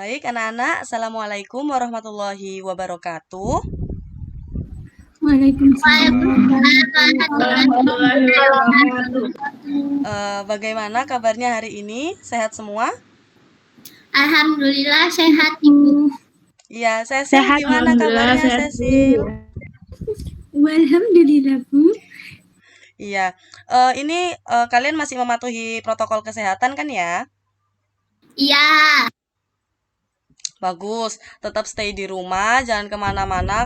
Baik, anak-anak, Assalamualaikum warahmatullahi wabarakatuh. Waalaikumsalam. Bagaimana kabarnya hari ini? Sehat semua? Alhamdulillah sehat, Ibu. Iya, Cecil gimana kabarnya, Cecil? Alhamdulillah, Bu. Iya, ini kalian masih mematuhi protokol kesehatan kan ya? Iya. Bagus, tetap stay di rumah, jangan kemana-mana,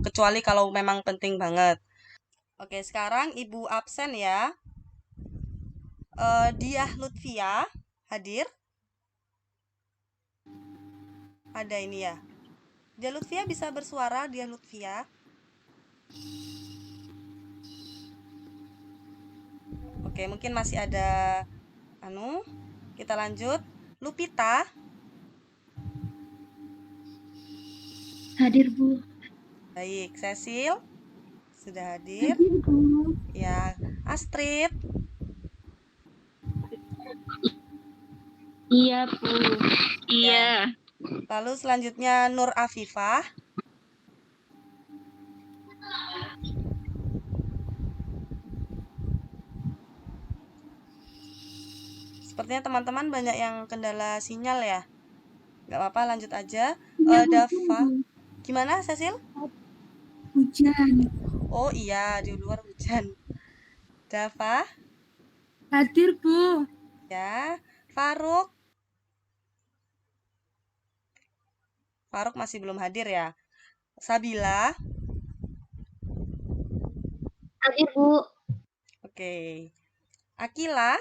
kecuali kalau memang penting banget. Oke, sekarang Ibu absen ya. Diah Lutfia hadir? Ada ini ya. Diah Lutfia bisa bersuara, Diah Lutfia? Oke, mungkin masih ada kita lanjut. Lupita Hadir, Bu. baik. Cecil sudah hadir. Hadir, Bu. Ya, Astrid Iya, Bu. Iya. Lalu selanjutnya Nur Afifah. Sepertinya teman-teman banyak yang kendala sinyal ya. Gak apa-apa, lanjut aja. Dava, gimana Cecil? Hujan. Oh iya, di luar hujan. Dava, Hadir, Bu. ya. Faruk masih belum hadir ya. Sabila, Hadir, Bu. oke. Akila,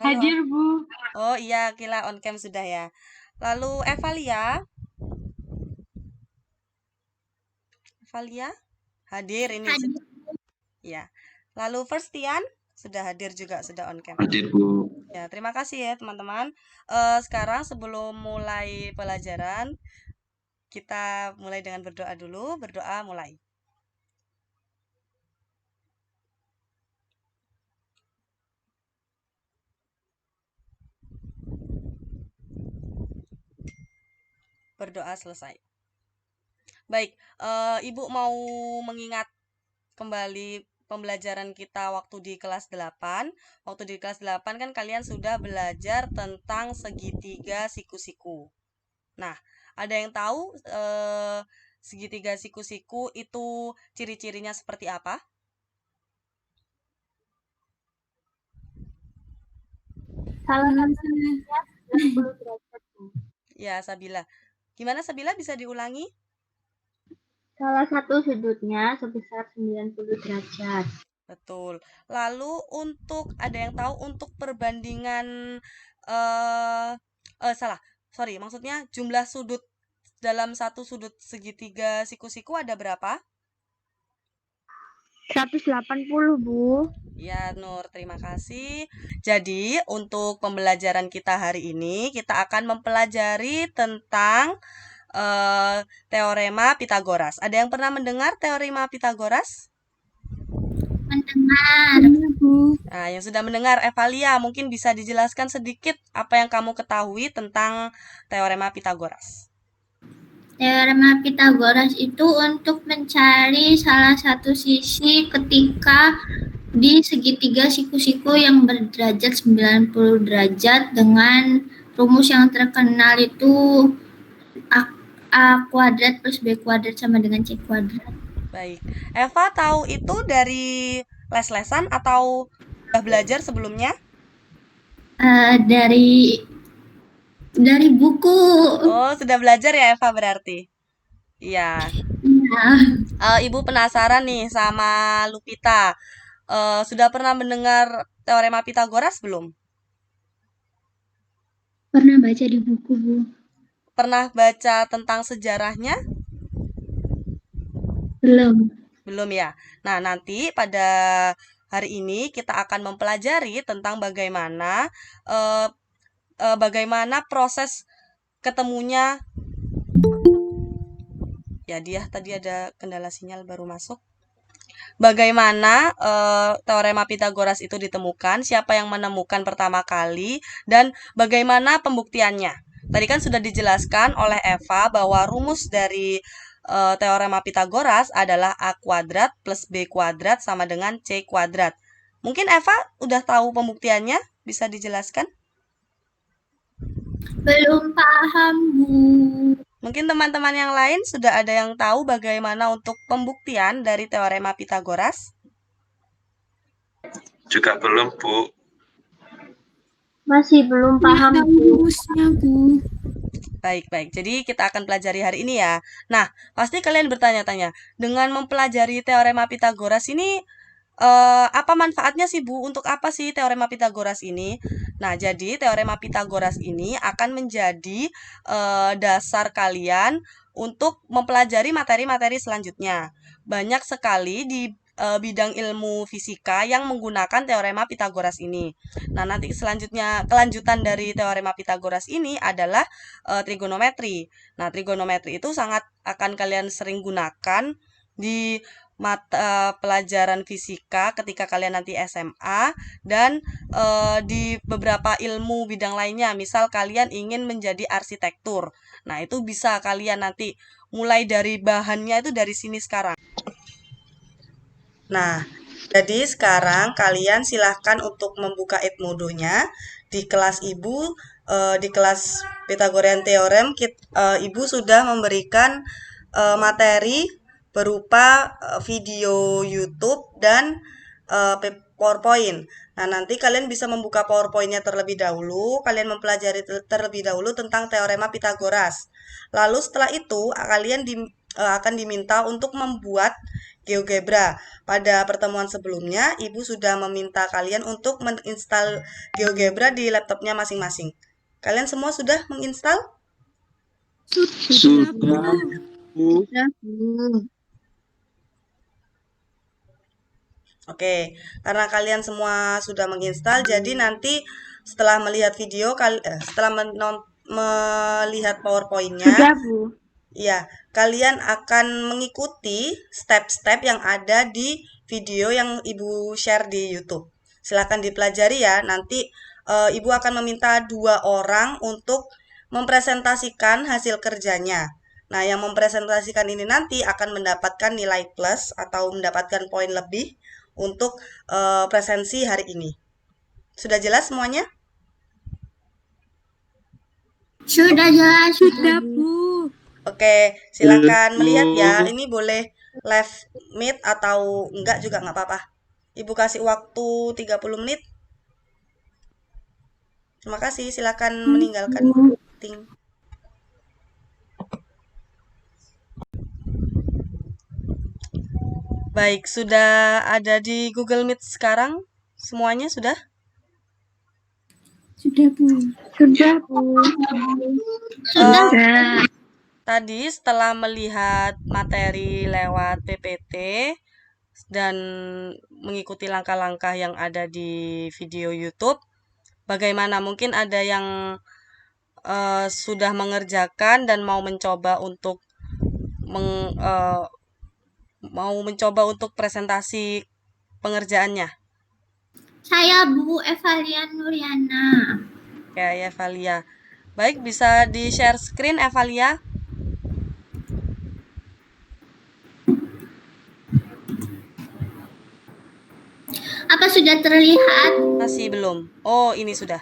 halo. Hadir, Bu. Oh iya, Akila on cam sudah ya. Lalu Evalia hadir ini. Hadir. Ya. Lalu Firstian sudah hadir juga, sudah on cam. Hadir, Bu. Ya, terima kasih ya teman-teman. Sekarang sebelum mulai pelajaran, kita mulai dengan berdoa dulu. Berdoa mulai. Berdoa selesai. Baik, Ibu mau mengingat kembali pembelajaran kita waktu di kelas 8. Waktu di kelas 8 kan kalian sudah belajar tentang segitiga siku-siku. Nah, ada yang tahu segitiga siku-siku itu ciri-cirinya seperti apa? Salah satunya 90 derajat, Bu. Ya, Sabila. Gimana Sabila, bisa diulangi? Salah satu sudutnya sebesar 90 derajat. Betul. Lalu ada yang tahu untuk perbandingan maksudnya jumlah sudut dalam satu sudut segitiga siku-siku ada berapa? 180, Bu. Ya, Nur, terima kasih. Jadi, untuk pembelajaran kita hari ini, kita akan mempelajari tentang teorema Pitagoras. Ada yang pernah mendengar teorema Pitagoras? Mendengar. Nah, yang sudah mendengar, Evalia, mungkin bisa dijelaskan sedikit apa yang kamu ketahui tentang teorema Pitagoras. Teorema Pitagoras itu untuk mencari salah satu sisi ketika di segitiga siku-siku yang berderajat 90 derajat dengan rumus yang terkenal itu A kuadrat plus B kuadrat sama dengan C kuadrat. Baik. Eva tahu itu dari les-lesan atau sudah belajar sebelumnya? Dari buku. Oh, sudah belajar ya Eva berarti? Iya. Ibu penasaran nih sama Lupita. Sudah pernah mendengar teorema Pitagoras belum? Pernah baca di buku, Bu. Pernah baca tentang sejarahnya? Belum. Belum ya. Nah, nanti pada hari ini kita akan mempelajari tentang bagaimana proses ketemunya. Ya, dia tadi ada kendala sinyal baru masuk. bagaimana teorema Pitagoras itu ditemukan, siapa yang menemukan pertama kali, dan bagaimana pembuktiannya. Tadi kan sudah dijelaskan oleh Eva bahwa rumus dari teorema Pitagoras adalah A kuadrat plus B kuadrat sama dengan C kuadrat. Mungkin Eva udah tahu pembuktiannya, bisa dijelaskan? Belum paham, Bu. Mungkin teman-teman yang lain sudah ada yang tahu bagaimana untuk pembuktian dari teorema Pitagoras? Juga belum, Bu. Masih belum paham, Bu. rumusnya, Bu. Baik. Jadi kita akan pelajari hari ini ya. Nah, pasti kalian bertanya-tanya, dengan mempelajari teorema Pitagoras ini apa manfaatnya sih, Bu? Untuk apa sih teorema Pitagoras ini? Nah, jadi teorema Pitagoras ini akan menjadi dasar kalian untuk mempelajari materi-materi selanjutnya. Banyak sekali di bidang ilmu fisika yang menggunakan teorema Pitagoras ini. Nah, nanti selanjutnya kelanjutan dari teorema Pitagoras ini adalah trigonometri. Nah, trigonometri itu sangat akan kalian sering gunakan di mata pelajaran fisika ketika kalian nanti SMA dan di beberapa ilmu bidang lainnya. Misal kalian ingin menjadi arsitektur. Nah, itu bisa kalian nanti mulai dari bahannya itu dari sini sekarang. Nah, jadi sekarang kalian silahkan untuk membuka Edmodo-nya di kelas Ibu, di kelas Pythagorean Theorem, Ibu sudah memberikan materi berupa video YouTube dan PowerPoint. Nah, nanti kalian bisa membuka PowerPoint-nya terlebih dahulu, kalian mempelajari terlebih dahulu tentang teorema Pitagoras. Lalu setelah itu kalian akan diminta untuk membuat GeoGebra. Pada pertemuan sebelumnya, Ibu sudah meminta kalian untuk menginstal GeoGebra di laptopnya masing-masing. Kalian semua sudah menginstal? Sudah, Bu. Oke, karena kalian semua sudah menginstal, jadi nanti setelah melihat video, setelah melihat PowerPoint-nya, Sudah, Bu. ya, kalian akan mengikuti step-step yang ada di video yang Ibu share di YouTube. Silakan dipelajari ya. Nanti Ibu akan meminta 2 orang untuk mempresentasikan hasil kerjanya. Nah, yang mempresentasikan ini nanti akan mendapatkan nilai plus atau mendapatkan poin lebih untuk presensi hari ini. Sudah jelas semuanya? Sudah jelas, Sudah, Bu. Oke, silakan melihat ya. Ini boleh live meet atau enggak juga nggak apa-apa. Ibu kasih waktu 30 menit. Terima kasih, silakan meninggalkan meeting. Baik, sudah ada di Google Meet sekarang? Semuanya sudah? Sudah, Bu. Sudah, Bu. Sudah. Tadi setelah melihat materi lewat PPT dan mengikuti langkah-langkah yang ada di video YouTube, bagaimana? Mungkin ada yang sudah mengerjakan dan mau mencoba untuk presentasi pengerjaannya. Saya Bu Evalia Nuriana. Ya, Evalia. Baik, bisa di-share screen, Evalia? Apa sudah terlihat? Masih belum. Oh, ini sudah.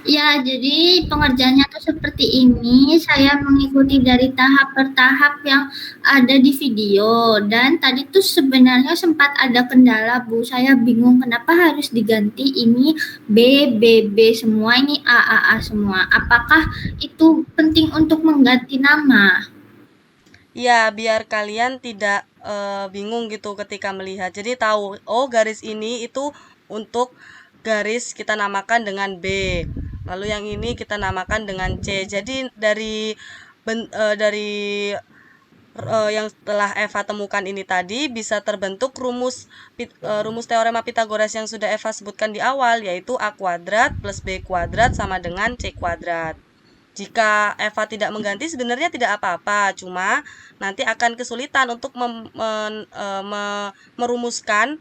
Ya, jadi pengerjaannya tuh seperti ini. Saya mengikuti dari tahap per tahap yang ada di video. Dan tadi tuh sebenarnya sempat ada kendala, Bu. Saya bingung kenapa harus diganti ini B, B, B semua, ini A, A, A semua. Apakah itu penting untuk mengganti nama? Ya, biar kalian tidak bingung gitu ketika melihat. Jadi tahu, oh garis ini itu untuk garis kita namakan dengan B. Lalu yang ini kita namakan dengan C. Jadi dari yang telah Eva temukan ini tadi bisa terbentuk rumus teorema Pitagoras yang sudah Eva sebutkan di awal, yaitu A kuadrat plus B kuadrat sama dengan C kuadrat. Jika Eva tidak mengganti sebenarnya tidak apa-apa, cuma nanti akan kesulitan untuk merumuskan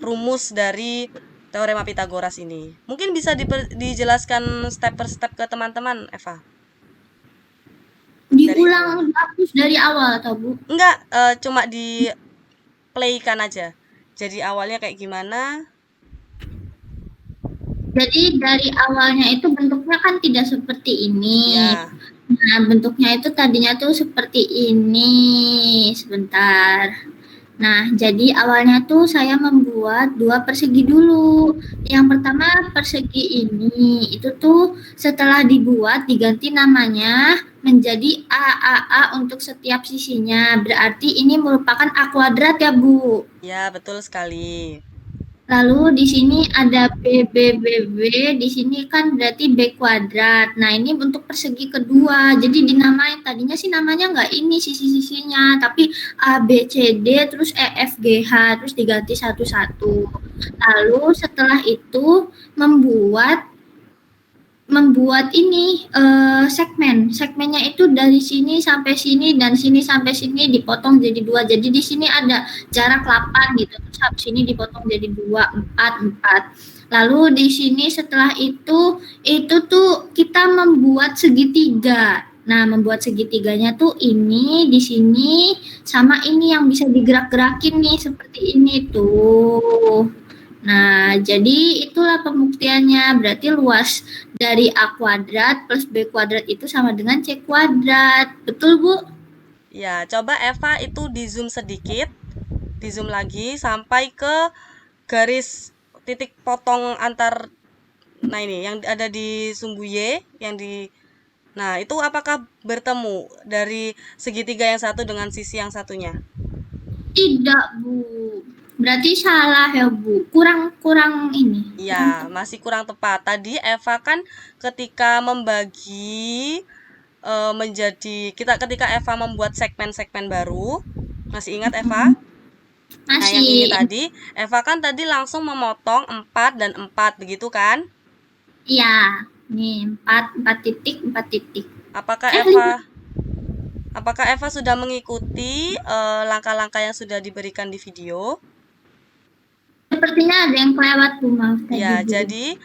rumus dari teorema Pitagoras ini. Mungkin bisa dijelaskan step per step ke teman-teman, Eva. Diulang hapus dari awal atau Bu? Enggak, cuma di playkan aja. Jadi awalnya kayak gimana? Jadi dari awalnya itu bentuknya kan tidak seperti ini. Ya. Nah, bentuknya itu tadinya tuh seperti ini. Sebentar. Nah, jadi awalnya tuh saya membuat 2 persegi dulu. Yang pertama persegi ini, itu tuh setelah dibuat diganti namanya menjadi A untuk setiap sisinya. Berarti ini merupakan A kuadrat ya, Bu? Ya, betul sekali. Lalu di sini ada B, di sini kan berarti B kuadrat. Nah, ini untuk persegi kedua. Jadi dinamain, tadinya sih namanya nggak ini sisi-sisinya, tapi A, B, C, D, terus E, F, G, H, terus diganti satu-satu. Lalu setelah itu membuat ini segmennya itu dari sini sampai sini dan sini sampai sini dipotong jadi 2. Jadi di sini ada jarak 8 gitu. Terus habis ini dipotong jadi 2, 4. Lalu di sini setelah itu tuh kita membuat segitiga. Nah, membuat segitiganya tuh ini di sini sama ini yang bisa digerak-gerakin nih seperti ini tuh. Nah, jadi itulah pembuktiannya. Berarti luas dari A kuadrat plus B kuadrat itu sama dengan C kuadrat. Betul, Bu? Ya, coba Eva itu di zoom sedikit. Di zoom lagi sampai ke garis titik potong antar, nah ini yang ada di sumbu Y, nah itu apakah bertemu dari segitiga yang satu dengan sisi yang satunya? Tidak, Bu. Berarti salah ya, Bu. Kurang ini. Iya, masih kurang tepat. Tadi Eva kan ketika membagi ketika Eva membuat segmen-segmen baru, masih ingat Eva? Nah, yang ini Masih. tadi, Eva kan tadi langsung memotong 4 dan 4, begitu kan? Iya. Nih, 4 titik, 4 titik. Apakah Eva sudah mengikuti langkah-langkah yang sudah diberikan di video? Sepertinya ada yang kelewat, Bu. Maaf tadi, Ya, Bu. jadi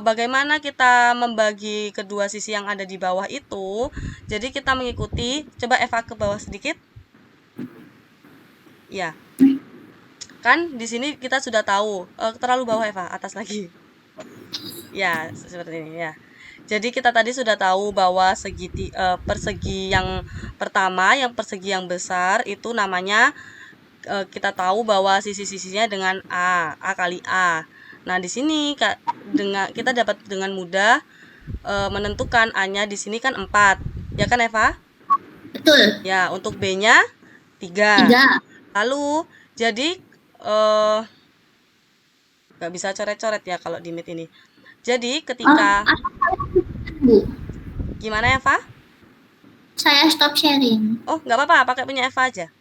bagaimana kita membagi kedua sisi yang ada di bawah itu? Jadi kita mengikuti, coba Eva ke bawah sedikit. Ya. Kan di sini kita sudah tahu, terlalu bawah Eva, atas lagi. Ya, seperti ini ya. Jadi kita tadi sudah tahu bahwa persegi yang pertama, yang persegi yang besar itu namanya, kita tahu bahwa sisi-sisinya dengan A kali A. Nah, di sini kita dapat dengan mudah menentukan A-nya di sini kan 4. Ya kan, Eva? Betul. Ya, untuk B-nya 3. Lalu jadi nggak bisa coret-coret ya kalau di Meet ini. Jadi ketika Bu. Gimana, Eva? Saya stop sharing. Oh, nggak apa-apa, pakai punya Eva aja.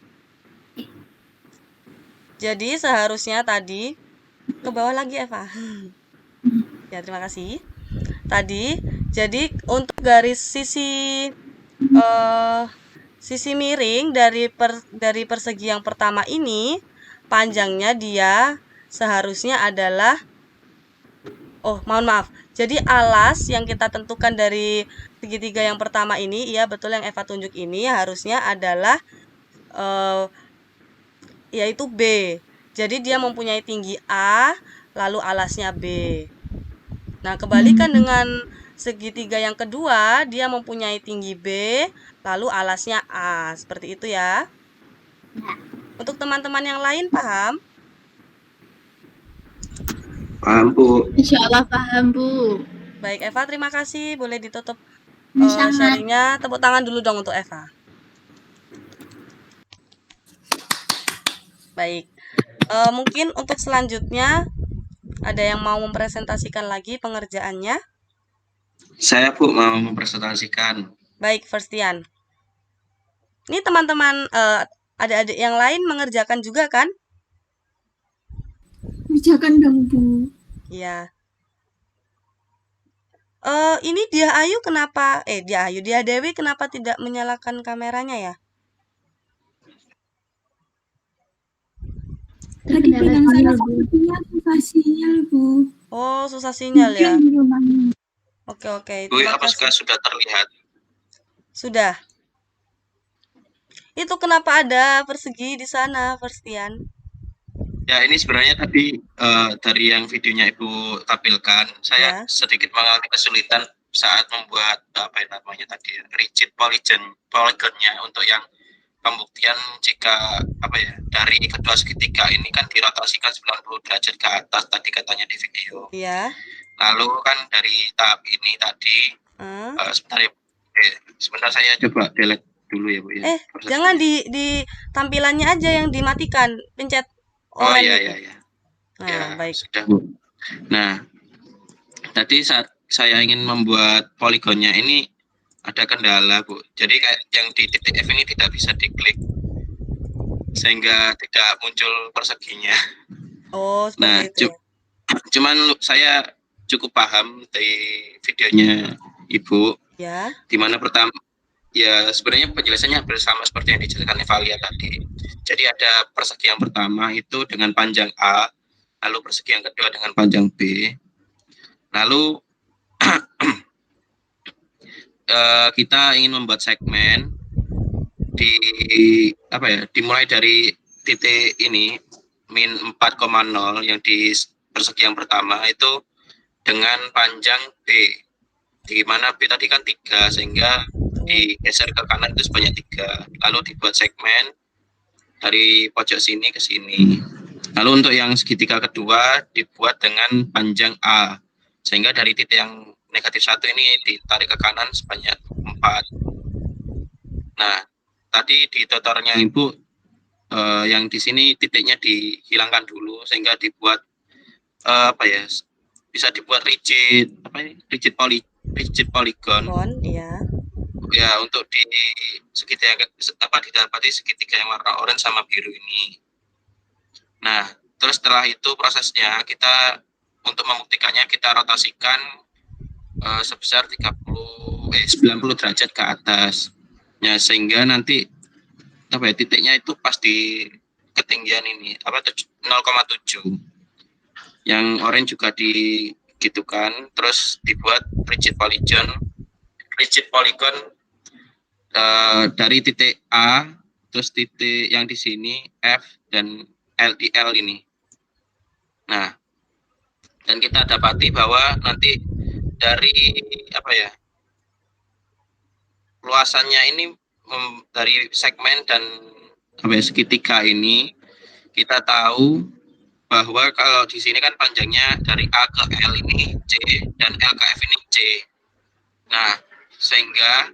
Jadi seharusnya tadi ke bawah lagi, Eva. Ya, terima kasih. Tadi, jadi untuk garis sisi miring dari persegi yang pertama ini, panjangnya dia seharusnya adalah, mohon maaf. Jadi alas yang kita tentukan dari segitiga yang pertama ini, iya betul yang Eva tunjuk ini harusnya adalah yaitu B. Jadi dia mempunyai tinggi A, lalu alasnya B. Nah, kebalikan dengan segitiga yang kedua, dia mempunyai tinggi B, lalu alasnya A. Seperti itu ya. Untuk teman-teman yang lain paham? Paham, Bu. Insya Allah paham, Bu. Baik, Eva, terima kasih. Boleh ditutup Sangat. sharingnya. Tepuk tangan dulu dong untuk Eva. Baik. Mungkin untuk selanjutnya ada yang mau mempresentasikan lagi pengerjaannya? Saya, Bu, mau mempresentasikan. Baik, Firstian. Ini teman-teman adik-adik yang lain mengerjakan juga kan? Kerjakan dong, Bu. Iya. Ini Dia Dewi kenapa tidak menyalakan kameranya ya? Tadi bilang saya sepertinya susah sinyal, Bu. Oh, susah sinyal ya. Mungkin di rumahnya. Oke. Bu, Terima apakah kasih. sudah terlihat? Sudah. Itu kenapa ada persegi di sana, Firstian? Ya, ini sebenarnya tadi dari yang videonya Ibu tampilkan, saya Ya. sedikit mengalami kesulitan saat membuat apa yang namanya tadi rigid polygonnya untuk yang pembuktian jika dari kedua segitiga ini kan dirotasikan 90 derajat ke atas tadi katanya di video. Iya. Lalu kan dari tahap ini tadi sebentar ya. Sebentar saya coba delete dulu ya Bu ya. Jangan di tampilannya aja yang dimatikan, pencet Oh online iya itu. iya. Nah, Ya, baik. sudah Bu. Nah, tadi saat saya ingin membuat poligonnya ini ada kendala Bu. Jadi kayak yang di titik F ini tidak bisa diklik sehingga tidak muncul perseginya. Oh, Nah, seperti itu ya. cuman saya cukup paham dari videonya Ibu. Ya. Dimana pertama ya sebenarnya penjelasannya hampir sama seperti yang dijelaskan Evalia tadi. Jadi ada persegi yang pertama itu dengan panjang A, lalu persegi yang kedua dengan panjang B. Lalu kita ingin membuat segmen dimulai dari titik ini min 4,0 yang di persegi yang pertama itu dengan panjang B, di mana B tadi kan 3 sehingga digeser ke kanan itu sebanyak 3, lalu dibuat segmen dari pojok sini ke sini. Lalu untuk yang segitiga kedua dibuat dengan panjang A, sehingga dari titik yang negatif 1 ini ditarik ke kanan sebanyak 4. Nah, tadi di tutorialnya Ibu yang di sini titiknya dihilangkan dulu sehingga dibuat bisa dibuat rigid polygon. Ya, untuk di segitiga didapati segitiga yang warna oranye sama biru ini. Nah, terus setelah itu prosesnya kita untuk membuktikannya kita rotasikan sebesar 90 derajat ke atas. Ya, sehingga nanti titiknya itu pas di ketinggian ini 0,7. Yang orange juga digitukan, terus dibuat rigid polygon dari titik A, terus titik yang di sini F dan LDL ini. Nah, dan kita dapati bahwa nanti dari luasannya ini dari segmen dan segitiga ini kita tahu bahwa kalau di sini kan panjangnya dari A ke L ini C dan L ke F ini C. Nah, sehingga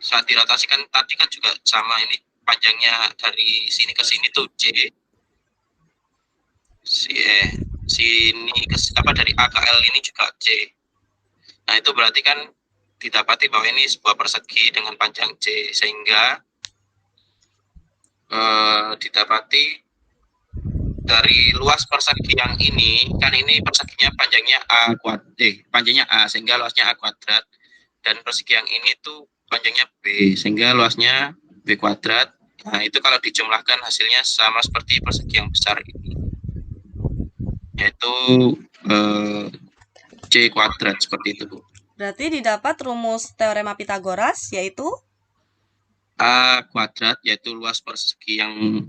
saat dirotasikan tadi kan juga sama, ini panjangnya dari sini ke sini tuh C. Sini dari A ke L ini juga C. Nah, itu berarti kan didapati bahwa ini sebuah persegi dengan panjang C, sehingga didapati dari luas persegi yang ini kan ini perseginya panjangnya A sehingga luasnya A kuadrat, dan persegi yang ini tuh panjangnya B sehingga luasnya B kuadrat. Nah, itu kalau dijumlahkan hasilnya sama seperti persegi yang besar ini, yaitu C kuadrat seperti itu Bu. Berarti didapat rumus teorema Pitagoras yaitu A kuadrat yaitu luas persegi yang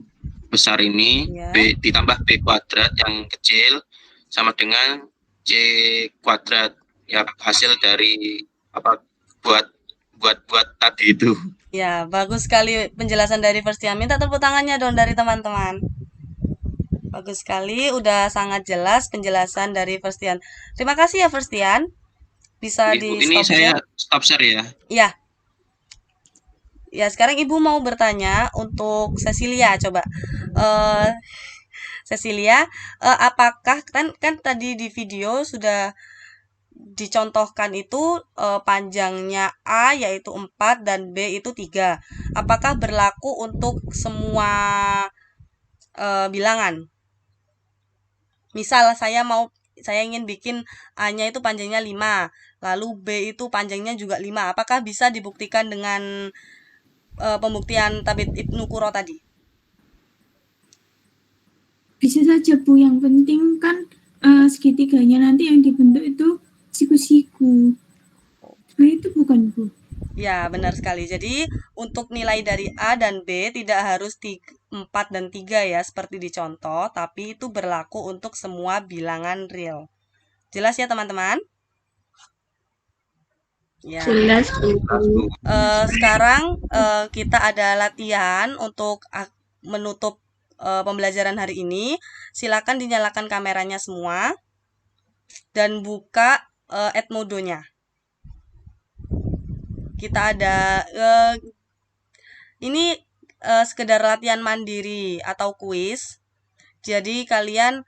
besar ini, ya. B ditambah B kuadrat yang kecil sama dengan C kuadrat, ya hasil dari buat tadi itu. Ya, bagus sekali penjelasan dari Firstian. Minta tepuk tangannya dong dari teman-teman. Bagus sekali, udah sangat jelas penjelasan dari Firstian. Terima kasih ya Firstian. Bisa di ini saya stop share ya. Iya. Ya, sekarang Ibu mau bertanya untuk Cecilia, coba. Cecilia, apakah kan tadi di video sudah dicontohkan itu panjangnya A yaitu 4 dan B itu 3. Apakah berlaku untuk semua bilangan? Misal saya ingin bikin A-nya itu panjangnya 5, lalu B itu panjangnya juga 5. Apakah bisa dibuktikan dengan pembuktian Tabit Ibnu Qurra tadi? Bisa saja Bu, yang penting kan segitiganya nanti yang dibentuk itu siku-siku. Nah itu bukan Bu? Ya, benar sekali. Jadi, untuk nilai dari A dan B tidak harus 4 dan 3 ya, seperti di contoh, tapi itu berlaku untuk semua bilangan real. Jelas ya, teman-teman? Ya. Jelas, Bu. Sekarang kita ada latihan untuk menutup pembelajaran hari ini. Silakan dinyalakan kameranya semua dan buka Edmodo-nya. Kita ada ini sekedar latihan mandiri atau kuis. Jadi kalian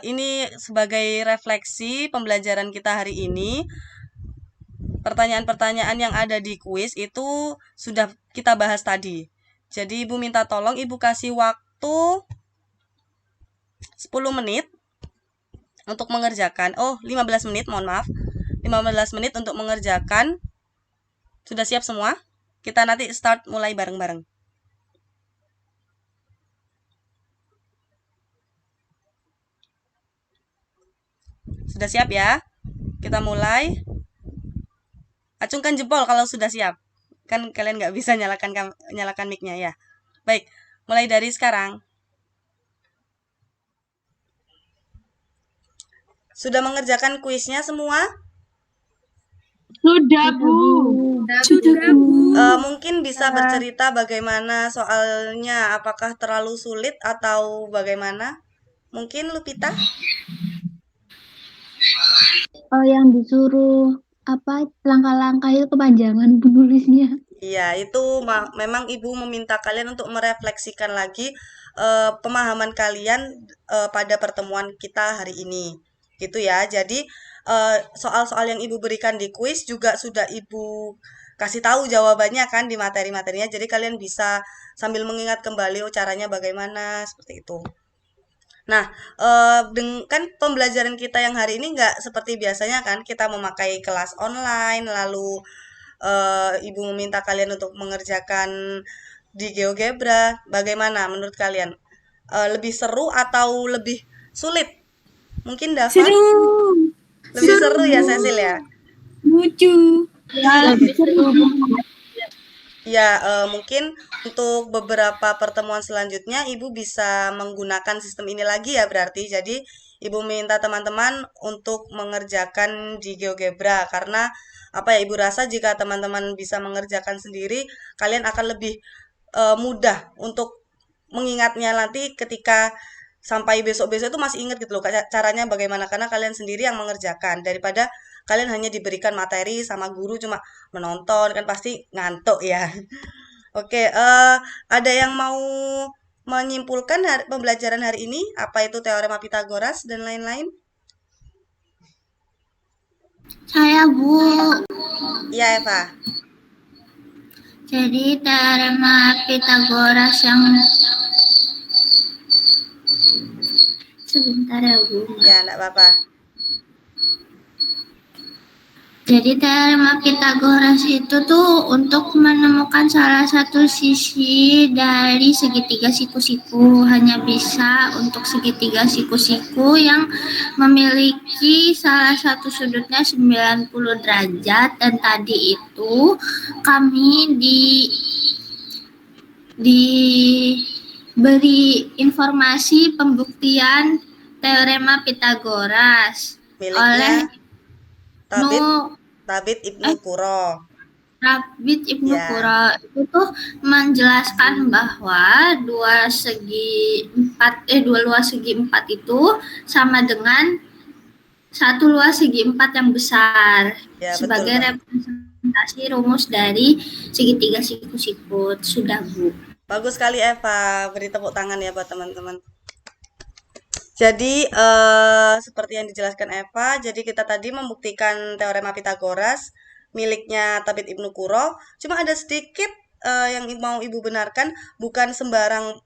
ini sebagai refleksi pembelajaran kita hari ini. Pertanyaan-pertanyaan yang ada di kuis itu sudah kita bahas tadi. Jadi Ibu minta tolong Ibu kasih waktu 10 menit untuk mengerjakan. 15 menit, mohon maaf. 15 menit untuk mengerjakan. Sudah siap semua? Kita nanti start mulai bareng-bareng. Sudah siap ya? Kita mulai. Acungkan jempol kalau sudah siap. Kan kalian nggak bisa nyalakan mic-nya ya. Baik, mulai dari sekarang. Sudah mengerjakan kuisnya semua? Sudah Bu. Sudah Bu. Mungkin bisa bercerita bagaimana soalnya, apakah terlalu sulit atau bagaimana? Mungkin Lupita? Yang disuruh langkah-langkah itu kepanjangan penulisnya. Iya, itu memang Ibu meminta kalian untuk merefleksikan lagi pemahaman kalian pada pertemuan kita hari ini. Gitu ya. Jadi soal-soal yang Ibu berikan di kuis juga sudah Ibu kasih tahu jawabannya kan di materi-materinya. Jadi kalian bisa sambil mengingat kembali caranya bagaimana, seperti itu. Nah, kan pembelajaran kita yang hari ini nggak seperti biasanya kan, kita memakai kelas online, lalu Ibu meminta kalian untuk mengerjakan di GeoGebra. Bagaimana menurut kalian? Lebih seru atau lebih sulit? Mungkin Dava? Seru. Lebih seru ya, Cecil ya? Lucu. Lebih seru. Ya, mungkin untuk beberapa pertemuan selanjutnya Ibu bisa menggunakan sistem ini lagi ya berarti. Jadi, Ibu minta teman-teman untuk mengerjakan di GeoGebra karena apa ya, Ibu rasa jika teman-teman bisa mengerjakan sendiri, kalian akan lebih mudah untuk mengingatnya nanti ketika sampai besok-besok itu masih ingat gitu loh caranya bagaimana karena kalian sendiri yang mengerjakan daripada kalian hanya diberikan materi sama guru cuma menonton kan pasti ngantuk ya. Oke, ada yang mau menyimpulkan pembelajaran hari ini? Apa itu teorema Pitagoras dan lain-lain? Saya Bu. Iya Eva. Jadi teorema Pitagoras yang sebentar ya Bu. Ya, enggak apa-apa. Jadi teorema Pitagoras itu tuh untuk menemukan salah satu sisi dari segitiga siku-siku. Hanya bisa untuk segitiga siku-siku yang memiliki salah satu sudutnya 90 derajat. Dan tadi itu kami diberi informasi pembuktian teorema Pitagoras oleh Tabit Ibnu Qurra. Tabit Ibnu Qurra itu tuh menjelaskan bahwa dua luas segi 4 itu sama dengan satu luas segi 4 yang besar Ya, sebagai representasi rumus dari segitiga siku-siku. Sudah Bu. Bagus sekali Eva, beri tepuk tangan ya buat teman-teman. Jadi seperti yang dijelaskan Eva, jadi kita tadi membuktikan teorema Pitagoras miliknya Tabit Ibnu Qurra. Cuma ada sedikit yang mau Ibu benarkan, bukan sembarang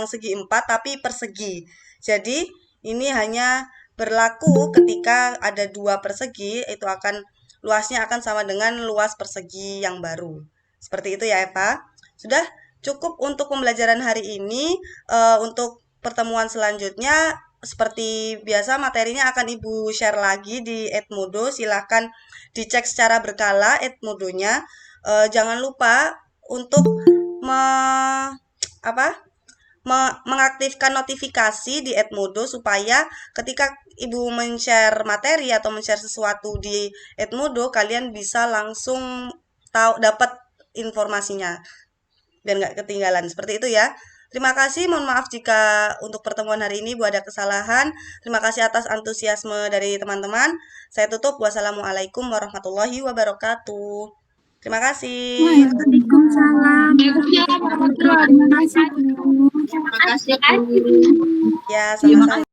segi 4 tapi persegi. Jadi Ini hanya berlaku ketika ada 2 persegi, itu luasnya akan sama dengan luas persegi yang baru. Seperti itu ya Eva. Sudah cukup untuk pembelajaran hari ini. Untuk pertemuan selanjutnya, seperti biasa materinya akan Ibu share lagi di Edmodo. Silahkan dicek secara berkala Edmodonya. Jangan lupa untuk mengaktifkan notifikasi di Edmodo supaya ketika Ibu men-share materi atau men-share sesuatu di Edmodo, kalian bisa langsung dapat informasinya biar nggak ketinggalan. Seperti itu ya. Terima kasih, mohon maaf jika untuk pertemuan hari ini Bu ada kesalahan. Terima kasih atas antusiasme dari teman-teman. Saya tutup. Wassalamualaikum warahmatullahi wabarakatuh. Terima kasih. Waalaikumsalam. Terima kasih, Bu. Terima kasih. Ya, sama-sama.